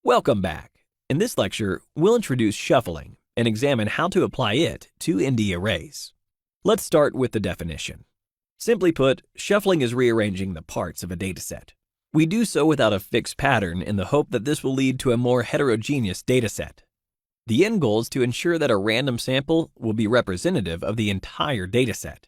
Welcome back. In this lecture, we'll introduce shuffling and examine how to apply it to ND arrays. Let's start with the definition. Simply put, shuffling is rearranging the parts of a dataset. We do so without a fixed pattern in the hope that this will lead to a more heterogeneous dataset. The end goal is to ensure that a random sample will be representative of the entire dataset.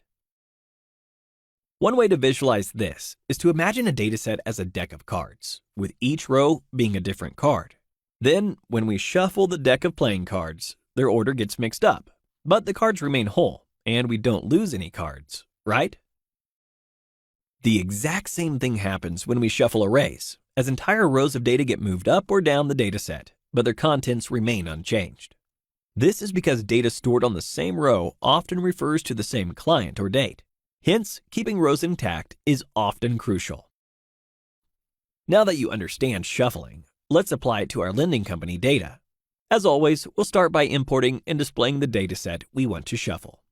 One way to visualize this is to imagine a dataset as a deck of cards, with each row being a different card. Then, when we shuffle the deck of playing cards, their order gets mixed up, but the cards remain whole, and we don't lose any cards, right? The exact same thing happens when we shuffle arrays, as entire rows of data get moved up or down the dataset, but their contents remain unchanged. This is because data stored on the same row often refers to the same client or date. Hence, keeping rows intact is often crucial. Now that you understand shuffling, let's apply it to our lending company data. As always, we'll start by importing and displaying the dataset we want to shuffle.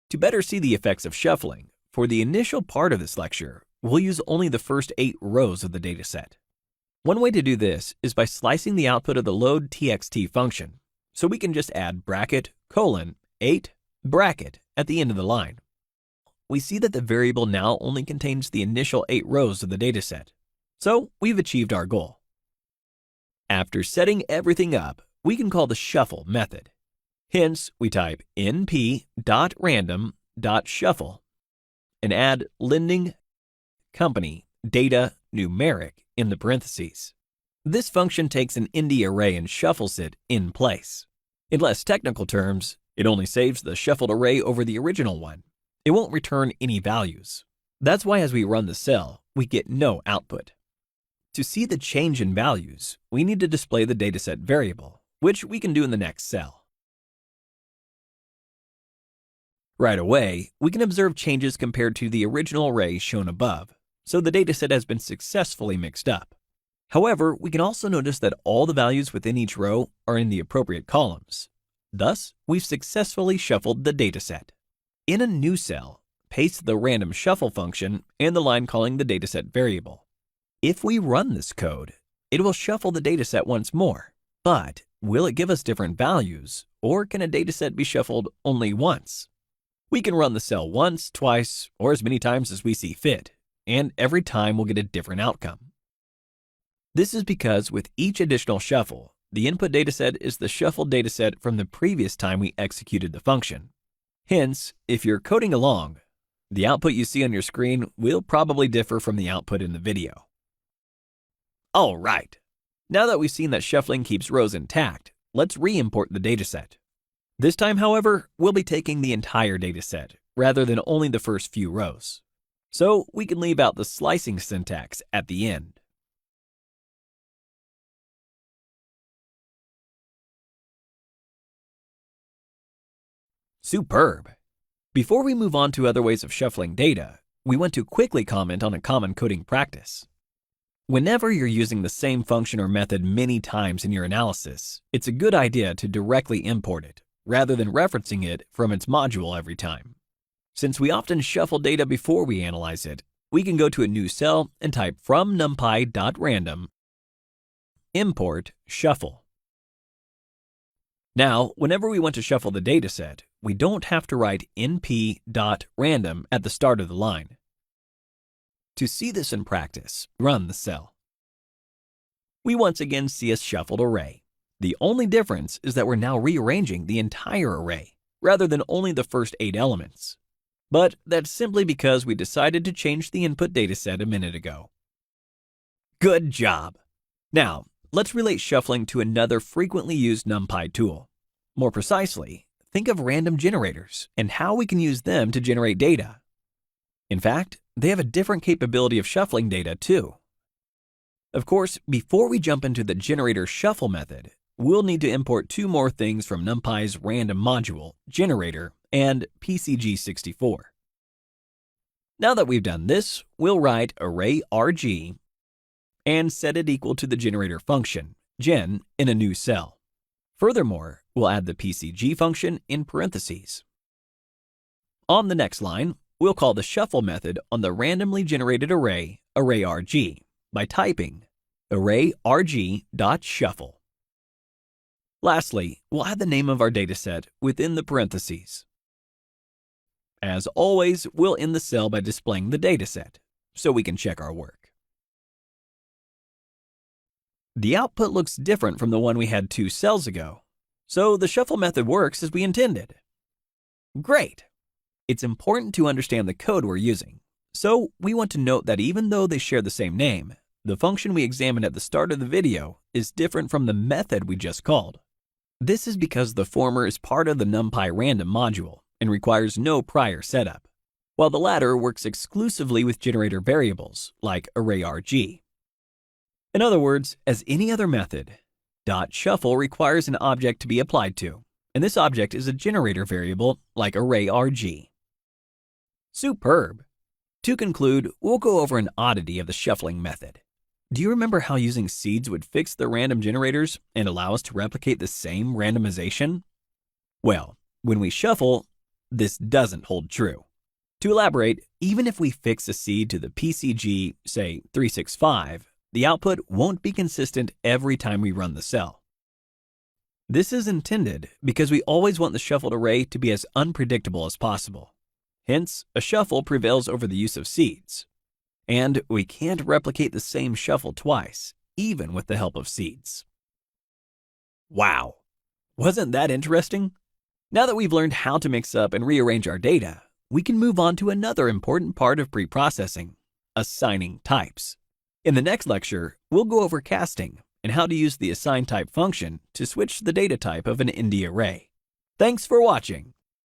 To better see the effects of shuffling, for the initial part of this lecture, we'll use only the first 8 rows of the dataset. One way to do this is by slicing the output of the load.txt function, so we can just add bracket, colon, 8, bracket at the end of the line. We see that the variable now only contains the initial 8 rows of the dataset, so we've achieved our goal. After setting everything up, we can call the shuffle method. Hence, we type np.random.shuffle and add lending company data numeric in the parentheses. This function takes an ND array and shuffles it in place. In less technical terms, it only saves the shuffled array over the original one. It won't return any values. That's why as we run the cell, we get no output. To see the change in values, we need to display the dataset variable, which we can do in the next cell. Right away, we can observe changes compared to the original array shown above, so the dataset has been successfully mixed up. However, we can also notice that all the values within each row are in the appropriate columns. Thus, we've successfully shuffled the dataset. In a new cell, paste the random shuffle function and the line calling the dataset variable. If we run this code, it will shuffle the dataset once more, but will it give us different values, or can a dataset be shuffled only once? We can run the cell once, twice, or as many times as we see fit, and every time we'll get a different outcome. This is because with each additional shuffle, the input dataset is the shuffled dataset from the previous time we executed the function. Hence, if you're coding along, the output you see on your screen will probably differ from the output in the video. All right, now that we've seen that shuffling keeps rows intact, let's re-import the dataset. This time, however, we'll be taking the entire dataset rather than only the first few rows. So we can leave out the slicing syntax at the end. Superb! Before we move on to other ways of shuffling data, we want to quickly comment on a common coding practice. Whenever you're using the same function or method many times in your analysis, it's a good idea to directly import it, rather than referencing it from its module every time. Since we often shuffle data before we analyze it, we can go to a new cell and type from numpy.random import shuffle. Now, whenever we want to shuffle the dataset, we don't have to write np.random at the start of the line. To see this in practice, run the cell. We once again see a shuffled array. The only difference is that we're now rearranging the entire array, rather than only the first 8 elements. But that's simply because we decided to change the input dataset a minute ago. Good job! Now, let's relate shuffling to another frequently used NumPy tool. More precisely, think of random generators and how we can use them to generate data. In fact, they have a different capability of shuffling data too. Of course, before we jump into the generator shuffle method, we'll need to import 2 more things from NumPy's random module, generator, and PCG64. Now that we've done this, we'll write array rg and set it equal to the generator function, gen, in a new cell. Furthermore, we'll add the PCG function in parentheses. On the next line, we'll call the shuffle method on the randomly generated array, array rg, by typing array_rg.shuffle. Lastly, we'll add the name of our dataset within the parentheses. As always, we'll end the cell by displaying the dataset, so we can check our work. The output looks different from the one we had 2 cells ago, so the shuffle method works as we intended. Great! It's important to understand the code we're using, so we want to note that even though they share the same name, the function we examined at the start of the video is different from the method we just called. This is because the former is part of the NumPy random module and requires no prior setup, while the latter works exclusively with generator variables like array_rg. In other words, as any other method, .shuffle requires an object to be applied to, and this object is a generator variable like array_rg. Superb! To conclude, we'll go over an oddity of the shuffling method. Do you remember how using seeds would fix the random generators and allow us to replicate the same randomization? Well, when we shuffle, this doesn't hold true. To elaborate, even if we fix a seed to the PCG, say 365, the output won't be consistent every time we run the cell. This is intended because we always want the shuffled array to be as unpredictable as possible. Hence, a shuffle prevails over the use of seeds. And we can't replicate the same shuffle twice, even with the help of seeds. Wow! Wasn't that interesting? Now that we've learned how to mix up and rearrange our data, we can move on to another important part of preprocessing, assigning types. In the next lecture, we'll go over casting and how to use the assign type function to switch the data type of an ND array. Thanks for watching.